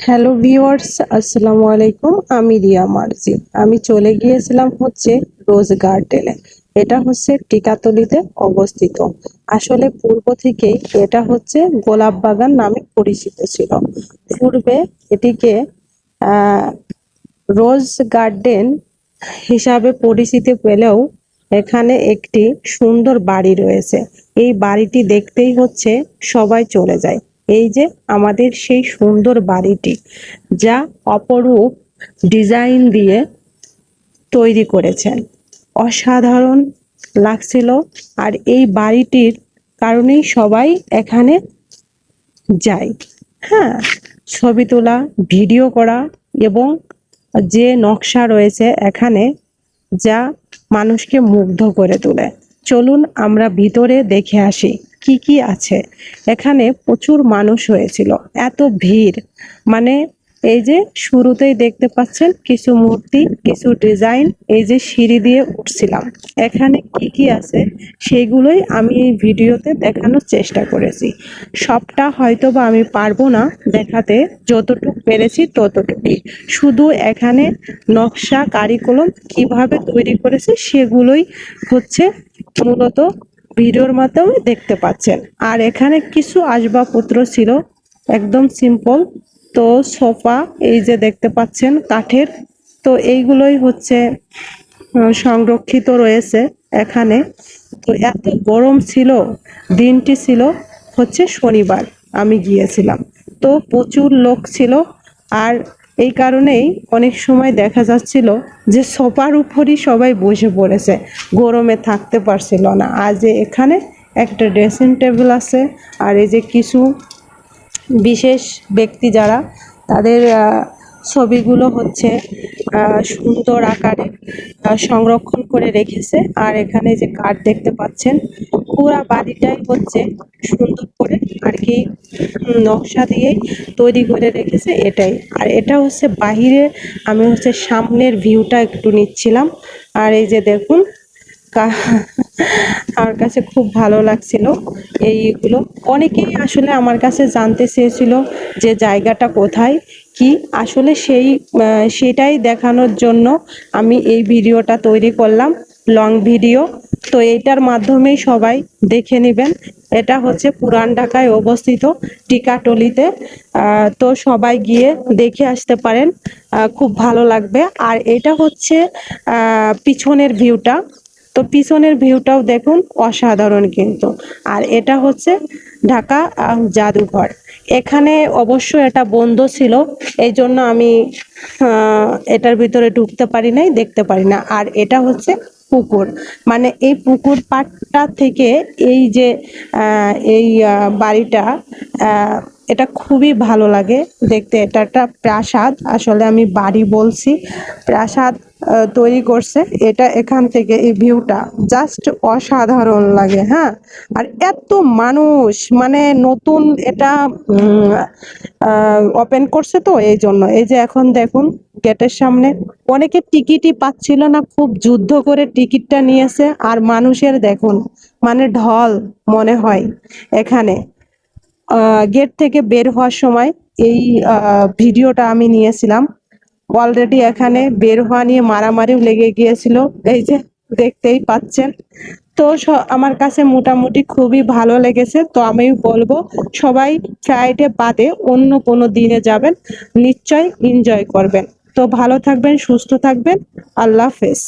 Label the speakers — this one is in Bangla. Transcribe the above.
Speaker 1: হ্যালো ভিউয়ার্স, আসসালামু আলাইকুম। আমি রিয়া মার্জি। আমি চলে গিয়েছিলাম হচ্ছে রোজ গার্ডেনে। এটা হচ্ছে টিকাতলিতে অবস্থিত। আসলে পূর্ব থেকেই এটা হচ্ছে গোলাপ বাগান নামে পরিচিত ছিল। পূর্বে এটিকে আহ রোজ গার্ডেন হিসাবে পরিচিতি পেলেও এখানে একটি সুন্দর বাড়ি রয়েছে। এই বাড়িটি দেখতেই হচ্ছে সবাই চলে যায়। এই যে আমাদের সেই সুন্দর বাড়িটি, যা অপরূপ ডিজাইন দিয়ে তৈরি করেছেন, অসাধারণ লাগছিল। আর এই বাড়িটির কারণেই সবাই এখানে যায়। হ্যাঁ, ছবি তোলা, ভিডিও করা এবং যে নকশা রয়েছে এখানে, যা মানুষকে মুগ্ধ করে তোলে। চলুন আমরা ভিতরে দেখে আসি কি কি আছে। এখানে প্রচুর মানুষ হয়েছিল, এত ভিড়, মানে এই যে শুরুতেই দেখতে পাচ্ছেন কিছু মূর্তি, কিছু ডিজাইন। এই যে সিঁড়ি দিয়ে উঠছিলাম, এখানে কি কি আছে সেগুলোই আমি এই ভিডিওতে দেখানোর চেষ্টা করেছি। সবটা হয়তো বা আমি পারবো না দেখাতে, যতটুকু পেরেছি ততটুকুই। শুধু এখানে নকশা কারিকুলাম কিভাবে তৈরি করেছে সেগুলোই হচ্ছে মূলত ভিডিওর মাধ্যমে দেখতে পাচ্ছেন। আর এখানে কিছু আসবাবপত্র ছিল একদম সিম্পল। তো সোফা এই যে দেখতে পাচ্ছেন কাঠের, তো এইগুলোই হচ্ছে সংরক্ষিত রয়েছে এখানে। তো এত গরম ছিল, দিনটি ছিল হচ্ছে শনিবার, আমি গিয়েছিলাম, তো প্রচুর লোক ছিল। আর এই কারণেই অনেক সময় দেখা যাচ্ছিল যে সোফার উপরই সবাই বসে পড়েছে, গরমে থাকতে পারছিল না। আর যে এখানে একটা ড্রেসিং টেবিল আছে, আর এই যে কিছু বিশেষ ব্যক্তি যারা, তাদের ছবিগুলো হচ্ছে সুন্দর আকারে সংরক্ষণ করে রেখেছে। আর এখানে যে কাঠ দেখতে পাচ্ছেন, পুরা বাড়িটাই হচ্ছে সুন্দর করে আর কি নকশা দিয়ে তৈরি করে রেখেছে এটাই। আর এটা হচ্ছে বাহিরে, আমি হচ্ছে সামনের ভিউটা একটু নিচ্ছিলাম। আর এই যে দেখুন, আমার কাছে খুব ভালো লাগছিল এইগুলো। অনেকেই আসলে আমার কাছে জানতে চেয়েছিল যে জায়গাটা কোথায়, কি আসলে সেটাই দেখানোর জন্য আমি এই ভিডিওটা তৈরি করলাম, লং ভিডিও। তো এইটার মাধ্যমেই সবাই দেখে নেবেন। এটা হচ্ছে পুরান ঢাকায় অবস্থিত টিকাটলিতে। তো সবাই গিয়ে দেখে আসতে পারেন, খুব ভালো লাগবে। আর এটা হচ্ছে পিছনের ভিউটা, তো পিছনের ভিউটাও দেখুন, অসাধারণ কিন্তু। আর এটা হচ্ছে ঢাকা জাদুঘর। এখানে অবশ্য এটা বন্ধ ছিল, এই জন্য আমি এটার ভিতরে ঢুকতে পারি নাই, দেখতে পারি না। আর এটা হচ্ছে পুকুর, মানে এই পুকুর পাড়টা থেকে এই যে এই বাড়িটা, এটা খুবই ভালো লাগে দেখতে। এটা একটা প্রাসাদ, আসলে আমি বাড়ি বলছি, প্রাসাদ তৈরি করছে এটা। এখান থেকে এই ভিউটা জাস্ট অসাধারণ লাগে। হ্যাঁ, আর এত মানুষ, মানে নতুন এটা ওপেন করছে, তো এই জন্য এই যে এখন দেখুন গেটের সামনে অনেকে টিকিটই পাচ্ছিল না, খুব যুদ্ধ করে টিকিটটা নিয়েছে। আর মানুষের দেখুন, মানে ঢল মনে হয় এখানে। গেট থেকে বের হওয়ার সময় এই ভিডিওটা আমি নিয়েছিলাম। অলরেডি এখানে বের হওয়া নিয়ে মারামারিও লেগে গিয়েছিল, এই যে দেখতেই পাচ্ছেন। তো আমার কাছে মোটামুটি খুবই ভালো লেগেছে। তো আমি বলবো সবাই ফ্রাইডে বাদে অন্য কোনো দিনে যাবেন, নিশ্চয় এনজয় করবেন। তো ভালো থাকবেন, সুস্থ থাকবেন, আল্লাহ হাফেজ।